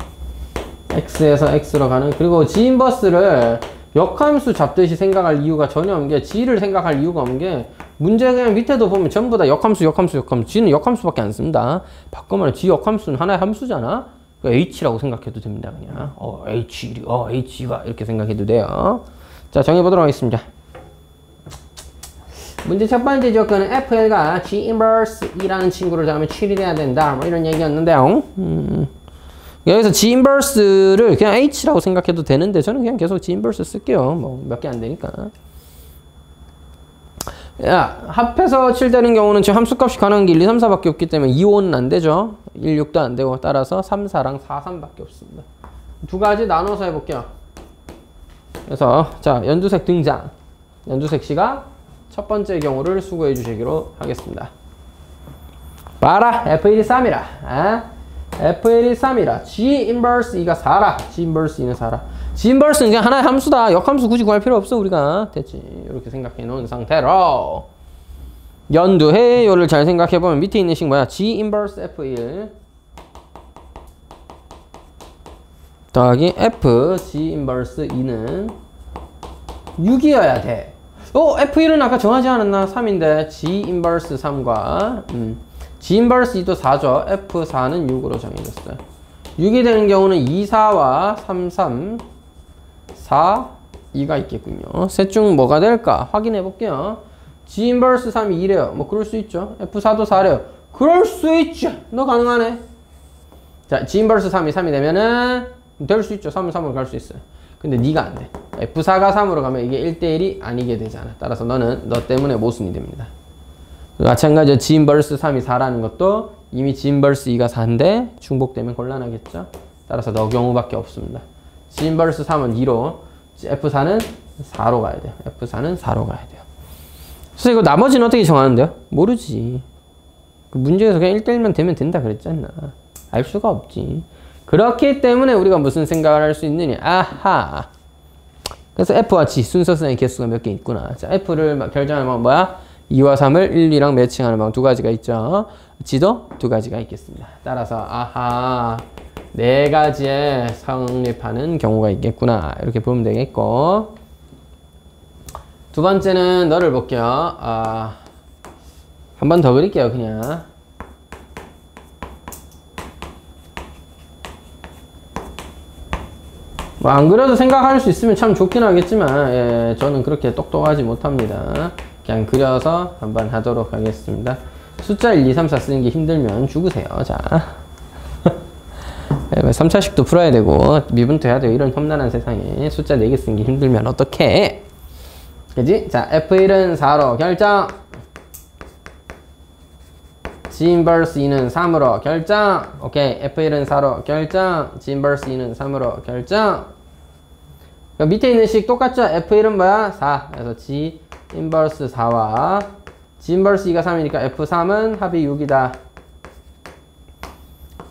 X에서 X로 가는 그리고 G 인버스를 역함수 잡듯이 생각할 이유가 전혀 없는 게 G를 생각할 이유가 없는 게 문제 그냥 밑에도 보면 전부 다 역함수 G는 역함수밖에 안 씁니다. 바꾸면 G 역함수는 하나의 함수잖아. H라고 생각해도 됩니다. 그냥 H가 이렇게 생각해도 돼요. 자 정해보도록 하겠습니다. 문제 첫 번째 조건은 FL과 G 인버스 E라는 친구를 잡으면 7이 돼야 된다. 뭐 이런 얘기였는데요. 여기서 G 인버스를 그냥 H라고 생각해도 되는데 저는 그냥 계속 G 인버스 쓸게요. 뭐 몇 개 안 되니까. 야, 합해서 7 되는 경우는 지금 함수값이 가능한 게 1, 2, 3, 4밖에 없기 때문에 2, 5는 안 되죠. 1, 6도 안 되고 따라서 3, 4랑 4, 3밖에 없습니다. 두 가지 나눠서 해볼게요. 그래서 자 연두색 등장. 연두색 씨가 첫 번째 경우를 수고해 주시기로 하겠습니다. 봐라 F1이 3이라 F1이 3이라 G 인버스 E가 4라. G 인버스 E는 4라. G 인버스는 그냥 하나의 함수다. 역함수 굳이 구할 필요 없어 우리가. 됐지. 이렇게 생각해 놓은 상태로 연두해. 요를 잘 생각해 보면 밑에 있는 식 뭐야? G 인버스 F1 더하기 F G 인버스 E는 6이어야 돼. F1은 아까 정하지 않았나? 3인데 G 인버스 3과 G 인버스 2도 4죠. F4는 6으로 정해졌어요. 6이 되는 경우는 2, 4와 3, 3, 4, 2가 있겠군요. 셋 중 뭐가 될까? 확인해 볼게요. G 인버스 3이 2래요. 뭐 그럴 수 있죠. F4도 4래요. 그럴 수 있죠. 너 가능하네. 자, G 인버스 3이 3이 되면은 될 수 있죠. 3은 3으로 갈 수 있어요. 근데 네가 안 돼. F4가 3으로 가면 이게 1대1이 아니게 되잖아. 따라서 너는 너 때문에 모순이 됩니다. 마찬가지로 G 인버스 3이 4라는 것도 이미 G 인버스 2가 4인데 중복되면 곤란하겠죠. 따라서 너 경우밖에 없습니다. G 인버스 3은 2로 F4는 4로 가야 돼요. F4는 4로 가야 돼요. 그래서 이거 나머지는 어떻게 정하는데요? 모르지. 그 문제에서 그냥 1대1만 되면 된다 그랬잖아. 알 수가 없지. 그렇기 때문에 우리가 무슨 생각을 할 수 있느냐. 아하. 그래서 F와 G 순서상의 개수가 몇 개 있구나. 자, F를 결정하는 방법 뭐야? 2와 3을 1, 2랑 매칭하는 방법 두 가지가 있죠. G도 두 가지가 있겠습니다. 따라서 아하. 네 가지에 성립하는 경우가 있겠구나. 이렇게 보면 되겠고. 두 번째는 너를 볼게요. 한 번 더 그릴게요, 그냥. 뭐 안 그래도 생각할 수 있으면 참 좋긴 하겠지만, 예, 저는 그렇게 똑똑하지 못합니다. 그냥 그려서 한번 하도록 하겠습니다. 숫자 1, 2, 3, 4 쓰는 게 힘들면 죽으세요. 자. 3차식도 풀어야 되고, 미분도 해야 되고, 이런 험난한 세상에 숫자 4개 쓰는 게 힘들면 어떡해? 그지? 자, F1은 4로 결정! G 인버스 2는 3으로 결정! 오케이. F1은 4로 결정! G 인버스 2는 3으로 결정! 밑에 있는 식 똑같죠? F1은 뭐야? 4. 그래서 G 인버스 4와 G 인버스 2가 3이니까 F3은 합이 6이다.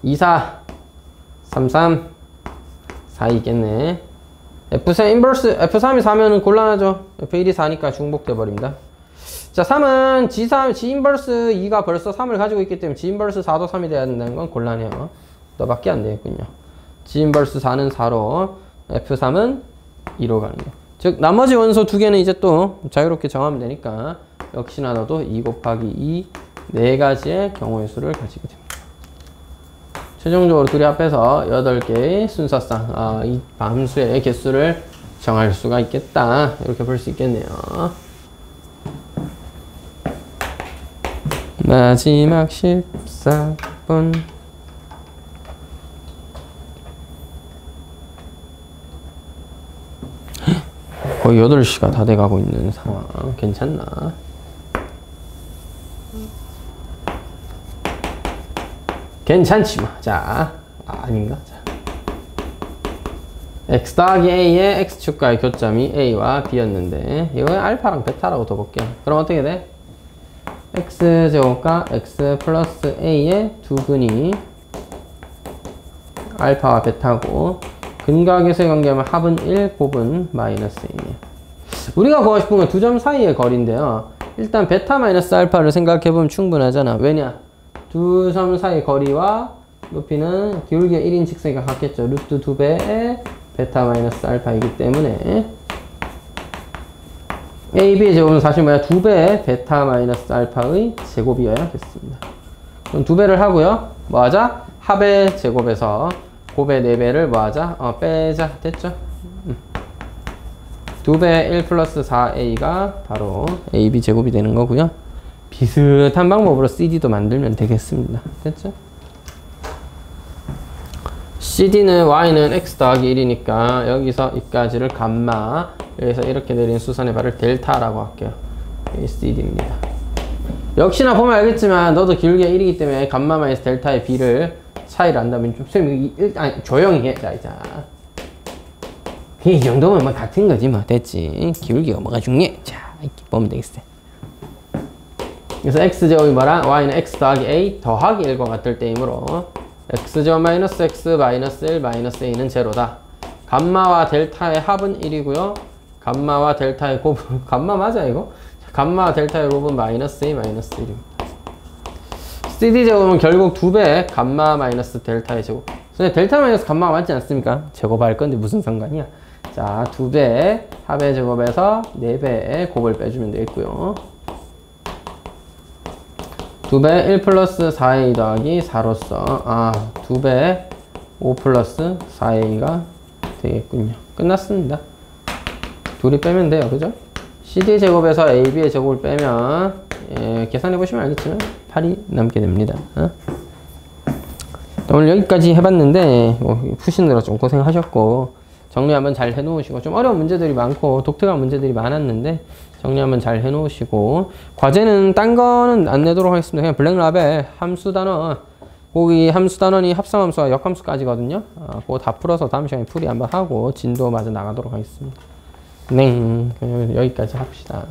2, 4, 3, 3, 4 있겠네. F3 인버스, F3이 4면은 곤란하죠. F1이 4니까 중복돼 버립니다. 자, 3은 G 인버스 2가 벌써 3을 가지고 있기 때문에 G 인버스 4도 3이 돼야 된다는 건 곤란해요. 너밖에 안 되겠군요. G 인버스 4는 4로, F3은 2로 가는 거. 즉, 나머지 원소 두 개는 이제 또 자유롭게 정하면 되니까, 역시나 너도 2 곱하기 2, 네 가지의 경우의 수를 가지게 됩니다. 최종적으로 둘이 합해서 8개의 순서상, 이 함수의 개수를 정할 수가 있겠다. 이렇게 볼 수 있겠네요. 마지막 14분. 거의 8시가 다 돼가고 있는 상황. 괜찮나? 괜찮지 뭐. 자, 아닌가? 자. x 더하기 a의 x축과의 교점이 a와 b였는데 이거 알파랑 베타라고 둬볼게요. 그럼 어떻게 돼? x제곱과 x 플러스 a의 두 근이 알파와 베타고 근과 계수의 관계하면 합은 1, 곱은 마이너스 1이에요. 우리가 구하고 싶은 건 두 점 사이의 거리인데요. 일단 베타 마이너스 알파를 생각해보면 충분하잖아. 왜냐? 두 점 사이 거리와 높이는 기울기가 1인 직선이가 같겠죠. 루트 2배의 베타 마이너스 알파이기 때문에 AB의 제곱은 사실 뭐야? 2배의 베타 마이너스 알파의 제곱이어야겠습니다. 그럼 2배를 하고요. 뭐 하자? 합의 제곱에서 곱의 4배를 뭐 하자? 빼자. 됐죠? 2배 1 플러스 4a가 바로 AB 제곱이 되는 거고요. 비슷한 방법으로 CD도 만들면 되겠습니다. 됐죠? CD는 Y는 X 더하기 1이니까 여기서 이까지를 감마, 여기서 이렇게 내린 수선의 발을 델타라고 할게요. 여기 CD입니다. 역시나 보면 알겠지만 너도 기울기가 1이기 때문에 감마 마이너스 델타의 B를 차이를 안다면 좀 선생님이 조용히 해. 자. 이 정도면 뭐 같은 거지 뭐. 됐지. 기울기가 뭐가 중요해. 자, 이렇게 보면 되겠어요. 그래서 x제곱이 뭐라? y는 x 더하기 a 더하기 1과 같을 때이므로 x제곱 마이너스 x 마이너스 1 마이너스 a는 제로다. 감마와 델타의 합은 1이고요. 감마와 델타의 곱은 감마 맞아 이거? 감마와 델타의 곱은 마이너스 a 마이너스 1입니다. cd 제곱은 결국 2배 감마 마이너스 델타의 제곱. 근데 델타 마이너스 감마가 맞지 않습니까? 제곱할 건데 무슨 상관이야? 자, 2배 합의 제곱에서 4배의 곱을 빼주면 되겠고요. 2배 1 플러스 4a 더하기 4로서 2배 5 플러스 4a가 되겠군요. 끝났습니다. 둘이 빼면 돼요. 그죠? cd 제곱에서 ab의 제곱을 빼면 계산해 보시면 알겠지만 8이 남게 됩니다. 오늘 여기까지 해봤는데 푸시느라 좀 고생하셨고 정리 한번 잘 해놓으시고 좀 어려운 문제들이 많고 독특한 문제들이 많았는데 정리 한번 잘 해놓으시고 과제는 딴 거는 안 내도록 하겠습니다. 그냥 블랙라벨 함수 단원 거기 함수 단원이 합성함수와 역함수까지거든요. 그거 다 풀어서 다음 시간에 풀이 한번 하고 진도 마저 나가도록 하겠습니다. 네, 여기까지 합시다.